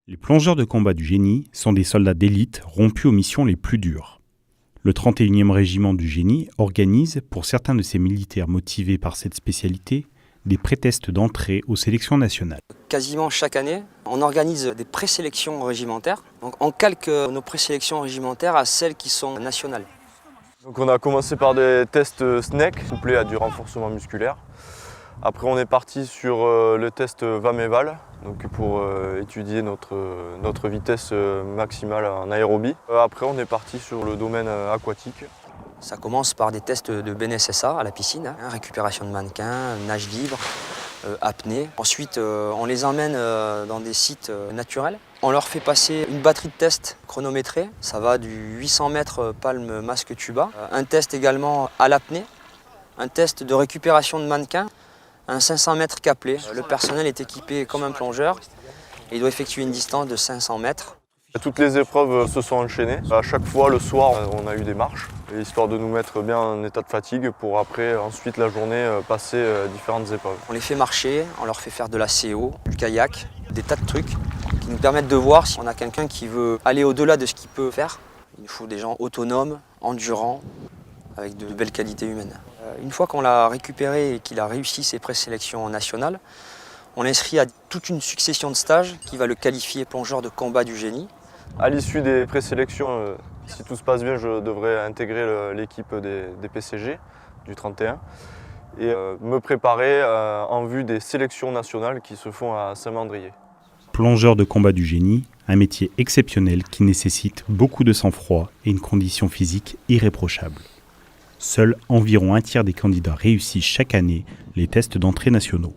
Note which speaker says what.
Speaker 1: Les plongeurs de combat du génie sont des soldats d'élite rompus aux missions les plus dures. Le 31e régiment du génie organise, pour certains de ses militaires motivés par cette spécialité, des pré-tests d'entrée aux sélections nationales.
Speaker 2: Quasiment chaque année, on organise des présélections régimentaires. Donc on calque nos présélections régimentaires à celles qui sont nationales.
Speaker 3: Donc on a commencé par des tests SNEC, couplés à du renforcement musculaire. Après on est parti sur le test VAM-EVAL, donc pour étudier notre vitesse maximale en aérobie. Après on est parti sur le domaine aquatique.
Speaker 2: Ça commence par des tests de BNSSA à la piscine, récupération de mannequins, nage libre, apnée. Ensuite on les emmène dans des sites naturels. On leur fait passer une batterie de tests chronométrés. Ça va du 800 mètres palme masque tuba. Un test également à l'apnée. Un test de récupération de mannequins. Un 500 mètres caplé. Le personnel est équipé comme un plongeur et il doit effectuer une distance de 500 mètres.
Speaker 3: Toutes les épreuves se sont enchaînées. À chaque fois, le soir, on a eu des marches, histoire de nous mettre bien en état de fatigue pour après, ensuite, la journée, passer différentes épreuves.
Speaker 2: On les fait marcher, on leur fait faire de la CO, du kayak, des tas de trucs qui nous permettent de voir si on a quelqu'un qui veut aller au-delà de ce qu'il peut faire. Il nous faut des gens autonomes, endurants, avec de belles qualités humaines. Une fois qu'on l'a récupéré et qu'il a réussi ses présélections nationales, on l'inscrit à toute une succession de stages qui va le qualifier plongeur de combat du génie.
Speaker 3: À l'issue des présélections, si tout se passe bien, je devrais intégrer l'équipe des PCG du 31 et me préparer en vue des sélections nationales qui se font à Saint-Mandrier.
Speaker 1: Plongeur de combat du génie, un métier exceptionnel qui nécessite beaucoup de sang-froid et une condition physique irréprochable. Seuls environ un tiers des candidats réussissent chaque année les tests d'entrée nationaux.